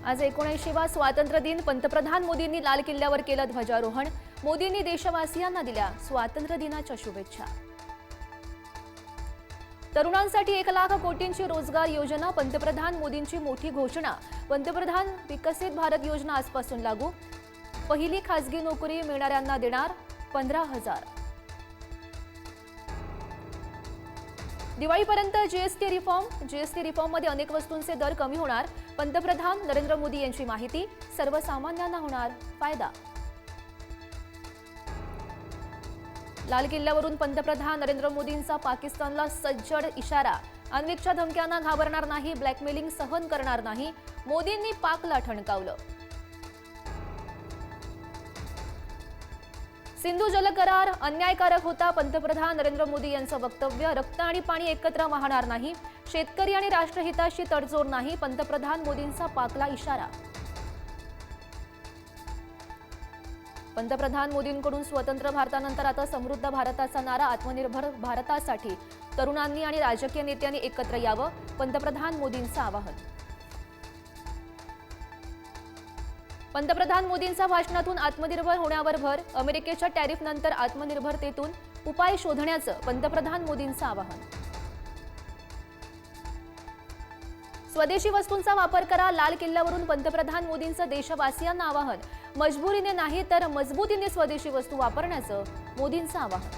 आज 79वा स्वातंत्र्य दिन. पंतप्रधान मोदींनी लाल किल्ल्यावर केलं ध्वजारोहण. मोदींनी देशवासियांना दिल्या स्वातंत्र्य दिनाच्या शुभेच्छा. तरुणांसाठी 1 लाख कोटींची रोजगार योजना. पंतप्रधान मोदींची मोठी घोषणा. पंतप्रधान विकसित भारत योजना आजपासून लागू. पहिली खासगी नोकरी मिळणाऱ्यांना देणार 15,000. दिवाळीपर्यंत जीएसटी रिफॉर्ममध्ये अनेक वस्तूंचे दर कमी होणार. पंतप्रधान नरेंद्र मोदी यांची माहिती. सर्वसामान्यांना होणार फायदा. लाल किल्ल्यावरून पंतप्रधान नरेंद्र मोदींचा पाकिस्तानला सज्जड इशारा. आण्विकच्या धमक्यांना घाबरणार नाही, ब्लॅकमेलिंग सहन करणार नाही. मोदींनी पाकला ठणकावलं. सिंधू जल करार अन्यायकारक होता. पंतप्रधान नरेंद्र मोदी यांचं वक्तव्य. रक्त आणि पाणी एकत्र वाहणार नाही. शेतकरी आणि राष्ट्रहिताशी तडजोड नाही. पंतप्रधान मोदींचा पाकला इशारा. पंतप्रधान मोदींकडून स्वतंत्र भारतानंतर आता समृद्ध भारताचा नारा. आत्मनिर्भर भारतासाठी तरुणांनी आणि राजकीय नेत्यांनी एकत्र यावं. पंतप्रधान मोदींचं आवाहन. पंतप्रधान मोदींचा भाषणातून आत्मनिर्भर होण्यावर भर. अमेरिकेच्या टॅरिफनंतर आत्मनिर्भरतेतून उपाय शोधण्याचं पंतप्रधान मोदींचं आवाहन. स्वदेशी वस्तूंचा वापर करा. लाल किल्ल्यावरून पंतप्रधान मोदींचं देशवासियांना आवाहन. मजबुरीने नाही तर मजबूतीने स्वदेशी वस्तू वापरण्याचं मोदींचं आवाहन.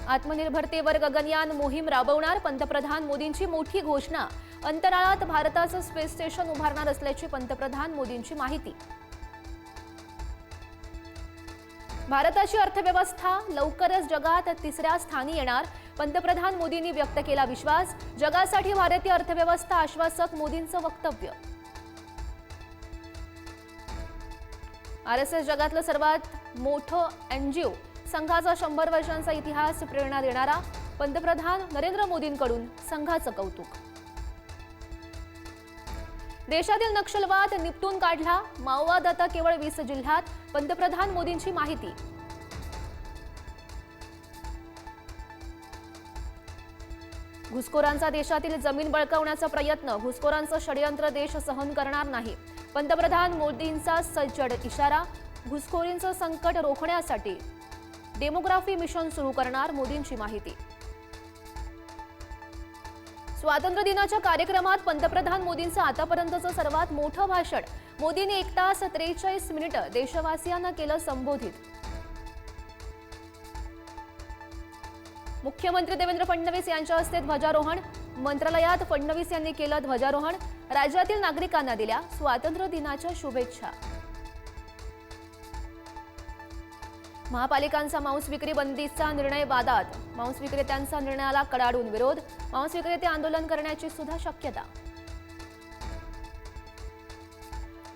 आत्मनिर्भरतेवर गगनयान मोहीम राबवणार. पंतप्रधान मोदींची मोठी घोषणा. अंतराळात भारताचं स्पेस स्टेशन उभारणार असल्याची पंतप्रधान मोदींची माहिती. भारताची अर्थव्यवस्था लवकरच जगात 3ऱ्या स्थानी येणार. पंतप्रधान मोदींनी व्यक्त केला विश्वास. जगासाठी भारतीय अर्थव्यवस्था आश्वासक. मोदींचं वक्तव्य. आरएसएस जगातलं सर्वात मोठं एनजीओ. संघाचा 100 वर्षांचा इतिहास प्रेरणा देणारा. पंतप्रधान नरेंद्र मोदींकडून संघाचं कौतुक. देशातील नक्षलवाद निपटून काढला. माओवाद आता केवळ 20 जिल्ह्यात. पंतप्रधान मोदींची माहिती. घुसखोरांचा देशातील जमीन बळकावण्याचा प्रयत्न. घुसखोरांचं षडयंत्र देश सहन करणार नाही. पंतप्रधान मोदींचा सज्जड इशारा. घुसखोरींचं संकट रोखण्यासाठी डेमोग्राफी मिशन सुरू करणार. मोदींची माहिती. स्वातंत्र्य दिनाच्या कार्यक्रमात पंतप्रधान मोदींचं आतापर्यंतचं सर्वात मोठं भाषण. मोदींनी 1 तास 43 मिनिटं देशवासियांना केलं संबोधित. मुख्यमंत्री देवेंद्र फडणवीस यांच्या हस्ते ध्वजारोहण. मंत्रालयात फडणवीस यांनी केलं ध्वजारोहण. राज्यातील नागरिकांना दिल्या स्वातंत्र्य दिनाच्या शुभेच्छा. महापालिकांचा मांस विक्री बंदीचा निर्णय वादात. मांस विक्रेत्यांचा निर्णयाला कडाडून विरोध. मांस विक्रेते आंदोलन करण्याची सुद्धा शक्यता.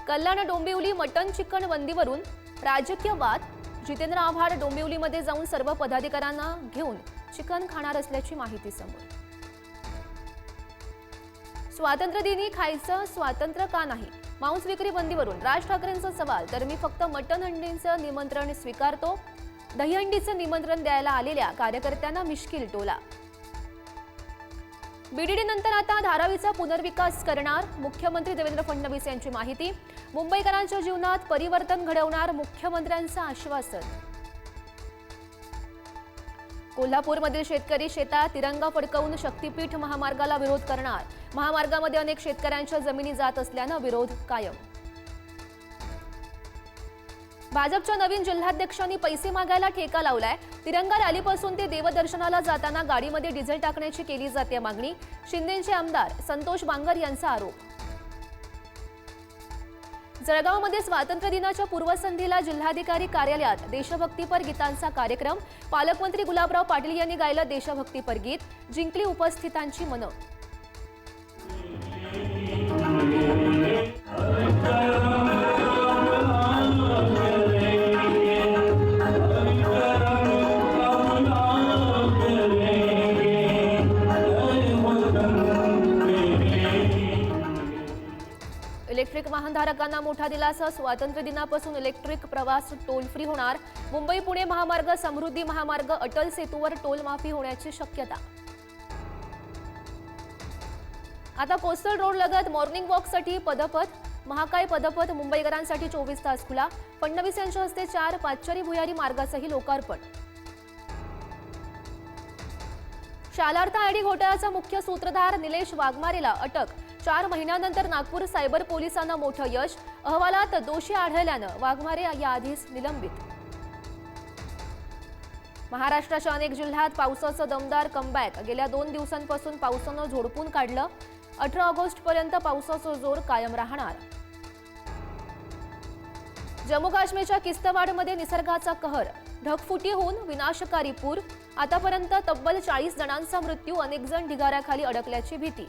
कल्याण डोंबिवली मटन चिकन बंदीवरून राजकीय वाद. जितेंद्र आव्हाड डोंबिवलीमध्ये जाऊन सर्व पदाधिकाऱ्यांना घेऊन चिकन खाणार असल्याची माहिती समोर. स्वातंत्र्य दिनी खायचं स्वातंत्र्य का नाही. मांस विक्री बंदीवरून राज ठाकरेंचा सवाल. तर मी फक्त मटन हंडीचं निमंत्रण स्वीकारतो. दहीहंडीचं निमंत्रण द्यायला आलेल्या कार्यकर्त्यांना मिश्किल टोला. बीडीडी नंतर आता धारावीचा पुनर्विकास करणार. मुख्यमंत्री देवेंद्र फडणवीस यांची माहिती. मुंबईकरांच्या जीवनात परिवर्तन घडवणार. मुख्यमंत्र्यांचं आश्वासन. कोल्हापूरमधील शेतकरी शेतात तिरंगा फडकवून शक्तीपीठ महामार्गाला विरोध करणार. महामार्गामध्ये अनेक शेतकऱ्यांच्या जमिनी जात असल्यानं विरोध कायम. भाजपच्या नवीन जिल्हाध्यक्षांनी पैसे मागायला ठेका लावलाय. तिरंगा रॅलीपासून ते देवदर्शनाला जाताना गाडीमध्ये डिझेल टाकण्याची केली जाते मागणी. शिंदेचे आमदार संतोष बांगर यांचा आरोप. जळगावमध्ये स्वातंत्र्य दिनाच्या पूर्वसंध्येला जिल्हाधिकारी कार्यालयात देशभक्तीपर गीतांचा कार्यक्रम. पालकमंत्री गुलाबराव पाटील यांनी गायलं देशभक्तीपर गीत. जिंकली उपस्थितांची मनं. इलेक्ट्रिक वाहनधारकांना मोठा दिलासा. स्वातंत्र्य दिनापासून इलेक्ट्रिक प्रवास टोल फ्री होणार. मुंबई पुणे महामार्ग, समृद्धी महामार्ग, अटल सेतूवर टोल माफी होण्याची शक्यता. आता कोस्टल रोड लगत मॉर्निंग वॉकसाठी पदपथ, महाकाय पदपथ मुंबईकरांसाठी 24 तास खुला. फडणवीस यांच्या हस्ते 4 पादचारी भुयारी मार्गाचंही लोकार्पण. शालार्थ आयडी घोटाळ्याचा मुख्य सूत्रधार निलेश वाघमारेला अटक. 4 महिन्यानंतर नागपूर सायबर पोलिसांना मोठं यश. अहवालात दोषी आढळल्यानं वाघमारे याआधीच निलंबित. महाराष्ट्राच्या अनेक जिल्ह्यात पावसाचं दमदार कमबॅक. गेल्या 2 दिवसांपासून पावसानं झोडपून काढलं. 18 ऑगस्टपर्यंत पावसाचा जोर कायम राहणार. जम्मू काश्मीरच्या किश्तवाडमध्ये निसर्गाचा कहर. ढगफुटी होऊन विनाशकारी पूर. आतापर्यंत तब्बल 40 जणांचा मृत्यू. अनेक जण ढिगाऱ्याखाली अडकल्याची भीती.